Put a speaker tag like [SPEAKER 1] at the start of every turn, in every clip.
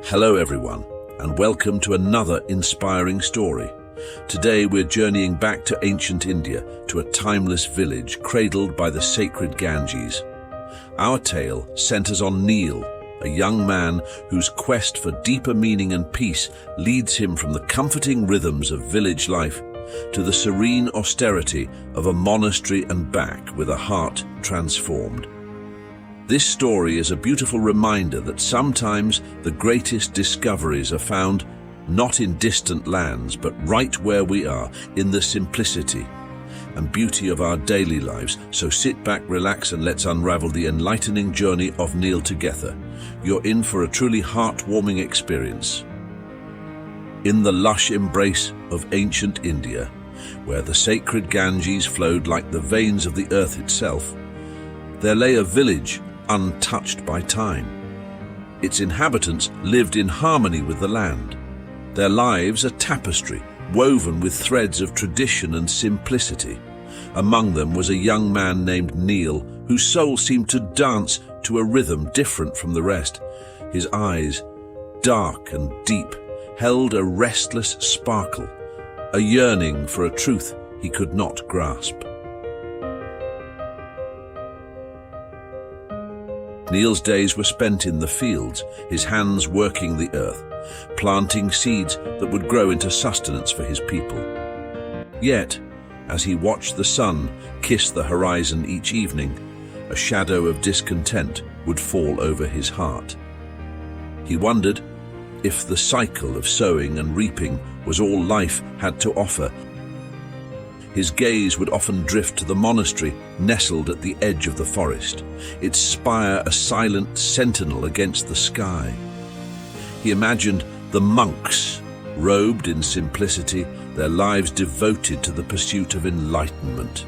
[SPEAKER 1] Hello everyone, and welcome to another inspiring story. Today we're journeying back to ancient India, to a timeless village cradled by the sacred Ganges. Our tale centers on Neel, a young man whose quest for deeper meaning and peace leads him from the comforting rhythms of village life to the serene austerity of a monastery and back with a heart transformed. This story is a beautiful reminder that sometimes the greatest discoveries are found not in distant lands, but right where we are, in the simplicity and beauty of our daily lives. So sit back, relax, and let's unravel the enlightening journey of Neel together. You're in for a truly heartwarming experience. In the lush embrace of ancient India, where the sacred Ganges flowed like the veins of the earth itself, there lay a village untouched by time. Its inhabitants lived in harmony with the land. Their lives a tapestry, woven with threads of tradition and simplicity. Among them was a young man named Neel, whose soul seemed to dance to a rhythm different from the rest. His eyes, dark and deep, held a restless sparkle, a yearning for a truth he could not grasp. Neel's days were spent in the fields, his hands working the earth, planting seeds that would grow into sustenance for his people. Yet, as he watched the sun kiss the horizon each evening, a shadow of discontent would fall over his heart. He wondered if the cycle of sowing and reaping was all life had to offer. His gaze would often drift to the monastery nestled at the edge of the forest, its spire a silent sentinel against the sky. He imagined the monks, robed in simplicity, their lives devoted to the pursuit of enlightenment.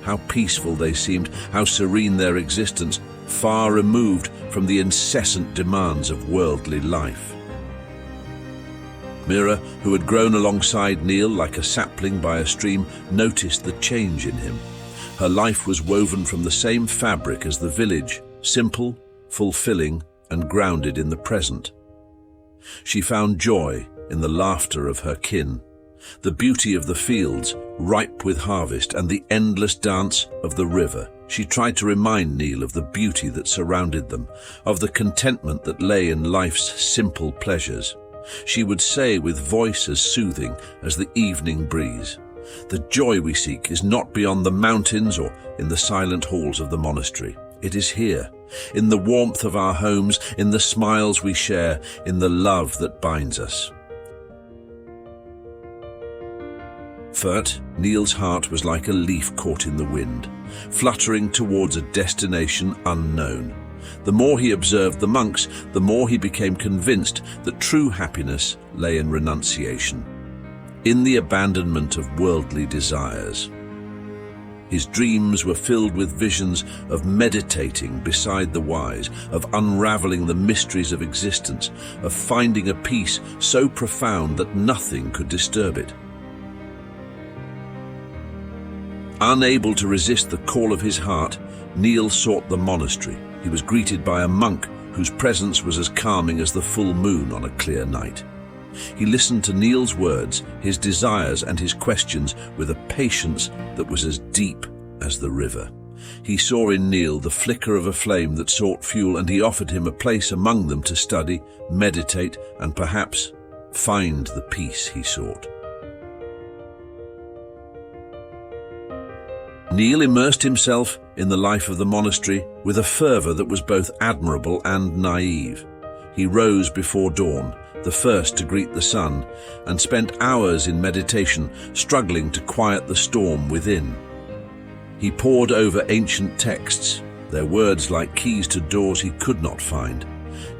[SPEAKER 1] How peaceful they seemed, how serene their existence, far removed from the incessant demands of worldly life. Mira, who had grown alongside Neel like a sapling by a stream, noticed the change in him. Her life was woven from the same fabric as the village, simple, fulfilling, and grounded in the present. She found joy in the laughter of her kin, the beauty of the fields, ripe with harvest, and the endless dance of the river. She tried to remind Neel of the beauty that surrounded them, of the contentment that lay in life's simple pleasures. She would say with voice as soothing as the evening breeze, "The joy we seek is not beyond the mountains or in the silent halls of the monastery. It is here, in the warmth of our homes, in the smiles we share, in the love that binds us." Furt, Neel's heart was like a leaf caught in the wind, fluttering towards a destination unknown. The more he observed the monks, the more he became convinced that true happiness lay in renunciation, in the abandonment of worldly desires. His dreams were filled with visions of meditating beside the wise, of unraveling the mysteries of existence, of finding a peace so profound that nothing could disturb it. Unable to resist the call of his heart, Neel sought the monastery. He was greeted by a monk whose presence was as calming as the full moon on a clear night. He listened to Neel's words, his desires and his questions with a patience that was as deep as the river. He saw in Neel the flicker of a flame that sought fuel, and he offered him a place among them to study, meditate, and perhaps find the peace he sought. Neel immersed himself in the life of the monastery with a fervor that was both admirable and naive. He rose before dawn, the first to greet the sun, and spent hours in meditation, struggling to quiet the storm within. He pored over ancient texts, their words like keys to doors he could not find.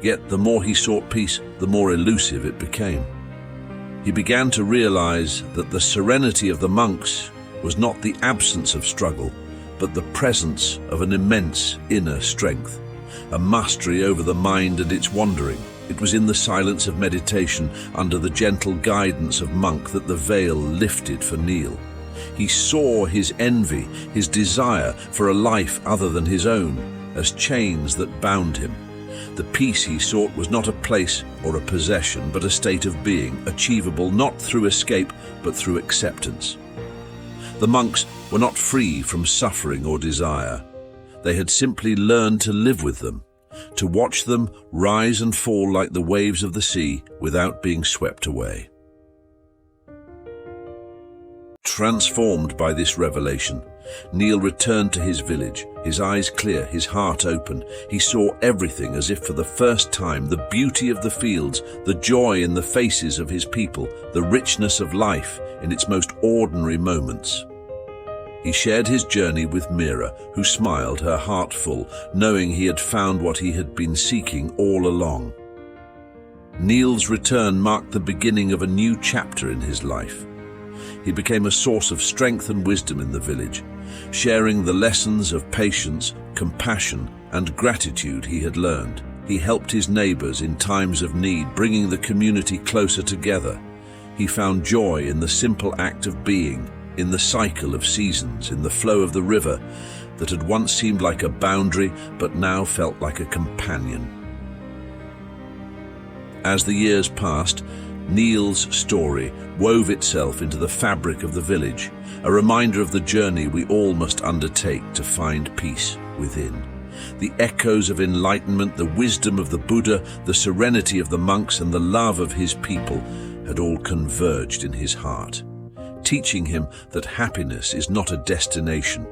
[SPEAKER 1] Yet the more he sought peace, the more elusive it became. He began to realize that the serenity of the monks was not the absence of struggle, but the presence of an immense inner strength, a mastery over the mind and its wandering. It was in the silence of meditation, under the gentle guidance of monk, that the veil lifted for Neel. He saw his envy, his desire for a life other than his own, as chains that bound him, The peace he sought was not a place or a possession, but a state of being, achievable not through escape, but through acceptance. The monks were not free from suffering or desire. They had simply learned to live with them, to watch them rise and fall like the waves of the sea without being swept away. Transformed by this revelation, Neel returned to his village, his eyes clear, his heart open. He saw everything as if for the first time, the beauty of the fields, the joy in the faces of his people, the richness of life in its most ordinary moments. He shared his journey with Mira, who smiled, her heart full, knowing he had found what he had been seeking all along. Neel's return marked the beginning of a new chapter in his life. He became a source of strength and wisdom in the village, sharing the lessons of patience, compassion, and gratitude he had learned. He helped his neighbors in times of need, bringing the community closer together. He found joy in the simple act of being, in the cycle of seasons, in the flow of the river that had once seemed like a boundary but now felt like a companion. As the years passed, Neel's story wove itself into the fabric of the village, a reminder of the journey we all must undertake to find peace within. The echoes of enlightenment, the wisdom of the Buddha, the serenity of the monks, and the love of his people had all converged in his heart, teaching him that happiness is not a destination,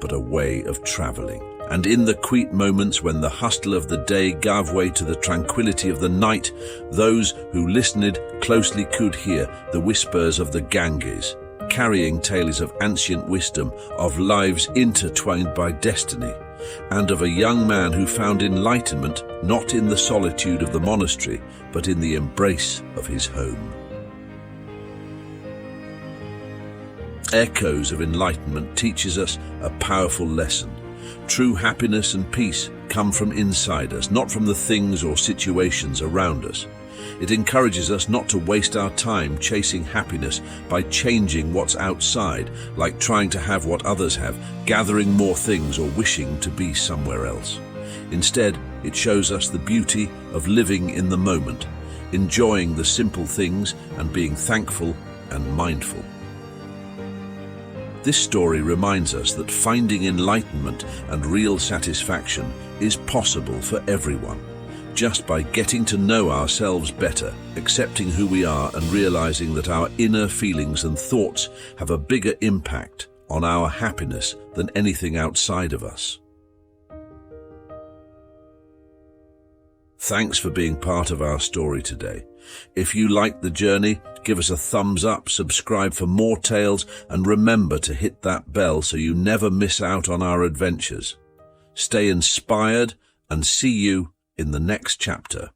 [SPEAKER 1] but a way of traveling. And in the quaint moments when the hustle of the day gave way to the tranquility of the night, those who listened closely could hear the whispers of the Ganges, carrying tales of ancient wisdom, of lives intertwined by destiny, and of a young man who found enlightenment not in the solitude of the monastery, but in the embrace of his home. Echoes of Enlightenment teaches us a powerful lesson. True happiness and peace come from inside us, not from the things or situations around us. It encourages us not to waste our time chasing happiness by changing what's outside, like trying to have what others have, gathering more things, or wishing to be somewhere else. Instead, it shows us the beauty of living in the moment, enjoying the simple things and being thankful and mindful. This story reminds us that finding enlightenment and real satisfaction is possible for everyone, just by getting to know ourselves better, accepting who we are, and realizing that our inner feelings and thoughts have a bigger impact on our happiness than anything outside of us. Thanks for being part of our story today. If you liked the journey, give us a thumbs up, subscribe for more tales, and remember to hit that bell so you never miss out on our adventures. Stay inspired and see you in the next chapter.